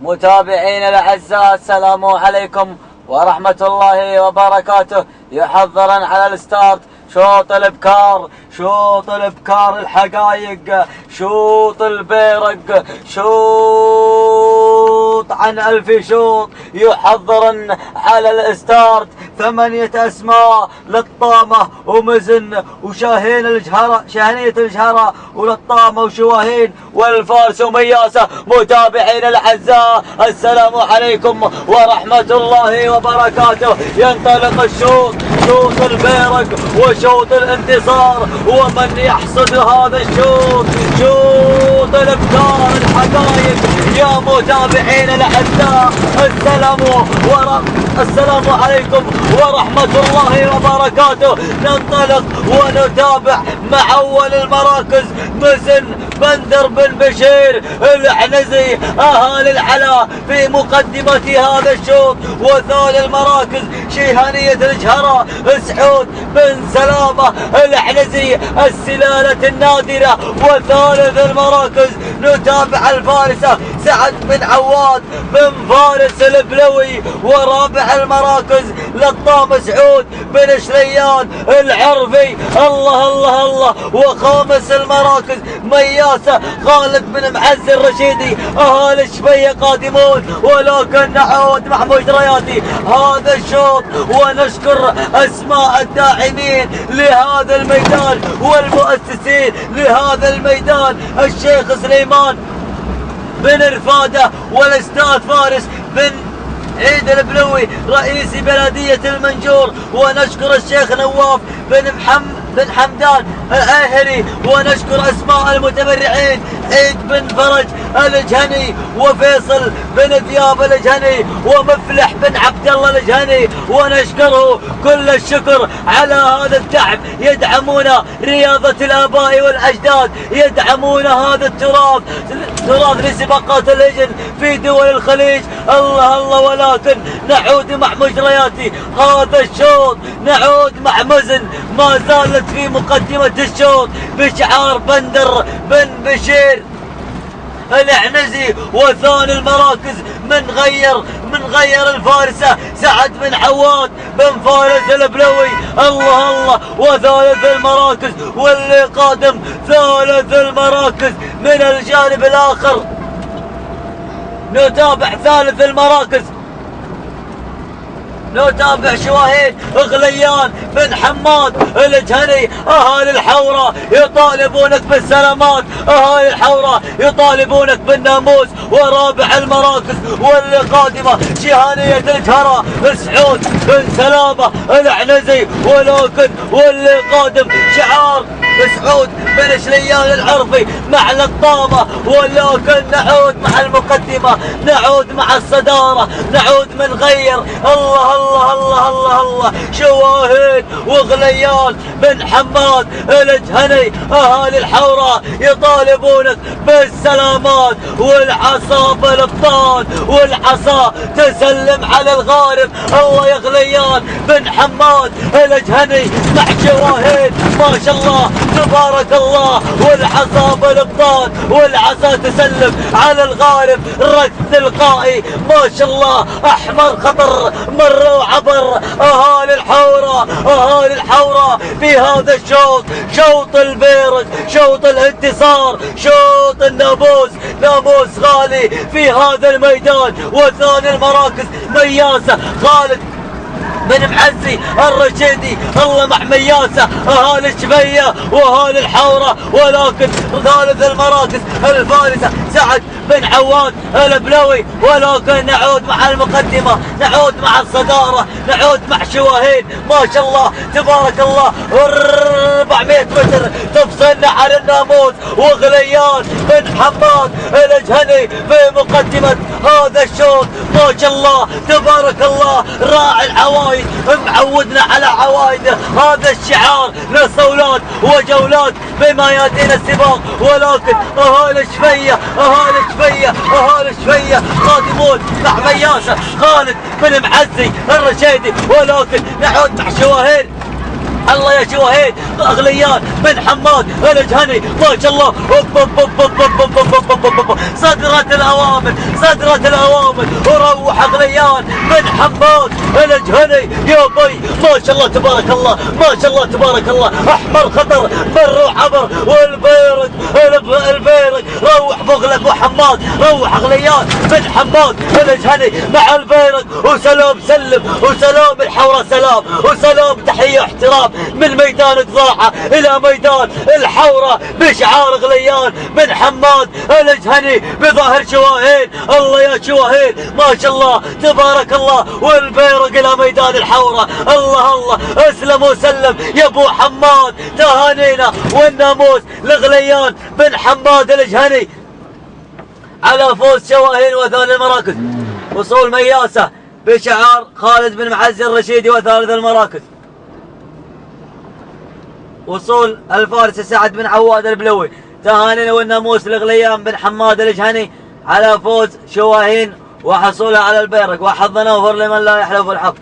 متابعين الأعزاء، السلام عليكم ورحمة الله وبركاته. يحضرا على الستارت شوط الابكار، شوط الابكار الحقايق، شوط البيرق، شوط عن 1000 شوط. يحضرا على الستارت 8 أسماء: لطامة ومزن وشاهين الجهرة، شاهنية الجهرة ولطامة وشواهين والفارس ومياسة. متابعين الأعزاء، السلام عليكم ورحمة الله وبركاته. ينطلق الشوط، شوط البيرق وشوط الانتصار. ومن يحصد هذا الشوط؟ شوط الابكار الحقايق. يا متابعين الاعزاء، السلام عليكم ورحمة الله وبركاته. ننطلق ونتابع مع اول المراكز مزن بندر بن بشير العنزي اهالي العلا في مقدمة هذا الشوط. وثاني المراكز شيهانية الجهرة سعود بن سلامة العنزي السلالة النادرة. وثالث المراكز نتابع الفارسة سعد بن عواد بن فارس البلوي. ورابع المراكز لطام سعود بن شريان العرفي. الله الله الله. وخامس المراكز مياسة خالد بن معز الرشيدي اهالي الشبيه قادمون. ولكن نعود مع مجرياتي هذا الشوط ونشكر اسماء الداعمين لهذا الميدان والمؤسسين لهذا الميدان: الشيخ سليمان بن رفادة والاستاذ فارس بن عيد البلوي رئيس بلدية المنجور. ونشكر الشيخ نواف بن حمدان الأهلي. ونشكر أسماء المتبرعين: عيد بن فرج الجهني وفيصل بن ذياب الجهني ومفلح بن عبد الله الجهني. ونشكره كل الشكر على هذا الدعم. يدعمون رياضة الآباء والأجداد، يدعمون هذا التراث، تراث لسباقات اللجن في دول الخليج. الله الله. ولكن نعود مع مجرياتي هذا الشوط، نعود مع مزن ما زالت في مقدمة الشوط بشعار بندر بن بشير العنزي. وثاني المراكز من غير الفارسة سعد بن عواد بن فارس البلوي. الله الله. وثالث المراكز واللي قادم ثالث المراكز من الجانب الآخر. نتابع ثالث المراكز، نتابع شواهين غليان بن حماد الجهني اهالي الحورة يطالبونك بالسلامات، اهالي الحورة يطالبونك بالناموس. ورابع المراكز واللي قادمة شيهانية الجهرة سعود بن سلامة العنزي. ولكن واللي قادم شعار سعود بن شريان العرفي مع لطامة. ولكن نعود مع المقدمة، نعود مع الصدارة، نعود من غير. الله الله الله الله الله. شواهين وغليان بن حماد الجهني اهالي الحوراء يطالبونك بالسلامات. والعصا بالابطال، والعصا تسلم على الغارب. الله يا غليان بن حماد الجهني مع شواهين ما شاء الله تبارك الله. والعصا بالابطال، والعصا تسلم على الغارب. رد تلقائي ما شاء الله احمر خطر مر وعبر. اهالي الحوراء، اهالي الحوراء في هذا الشوط، شوط البيرق، شوط الانتصار، شوط الناموس، ناموس غالي في هذا الميدان. وثاني المراكز مياسة خالد بن معزي الرشيدي. الله مع مياسة اهالي الشبيه واهالي الحوره. ولكن ثالث المراكز الفارسه سعد بن عواد البلوي. ولكن نعود مع المقدمه، نعود مع الصداره، نعود مع شواهين ما شاء الله تبارك الله 400 متر تفصلنا على الناموس. وغليان بن حماد الجهني في مقدمه هذا الشوط ما شاء الله تبارك الله. راعي العوايد معودنا على عوايد هذا الشعار لصولات وجولات بميادين السباق. ولكن اهالي الشفيه، اهالي الشفيه، اهالي الشفيه قادمون مع مياسه خالد بن معزي الرشيدي. ولكن نعود مع شواهين الله يا شواهين غليان بن حماد الجهني ما شاء الله. صدرت الاوامر صدرت الاوامر وروح غليان بن حماد الجهني يا بي ما شاء الله تبارك الله ما شاء الله تبارك الله. احمر خطر مر وعبر والبيرق البيرق روح بغلك وحماد روح غليان بن حماد الجهني مع البيرق وسلام سلم وسلام الحوره سلام وسلام تحيه احترام من ميدان قضاحه الى ميدان الحوره بشعار غليان بن حماد الجهني بظهر شواهين. الله يا شواهين ما شاء الله تبارك الله والبيرق الى ميدان الحوره. الله الله اسلم وسلم يا ابو حماد تهانينا والناموس لغليان بن حماد الجهني على فوز شواهين وثاني المراكز. وصول مياسه بشعار خالد بن معز الرشيدي وثالث المراكز. وصول الفارس سعد بن عواد البلوي تهانينا والناموس لغليان بن حماد الجهني على فوز شواهين وحصولها على البيرق. وحظنا وفر لمن لا يحلف الحق.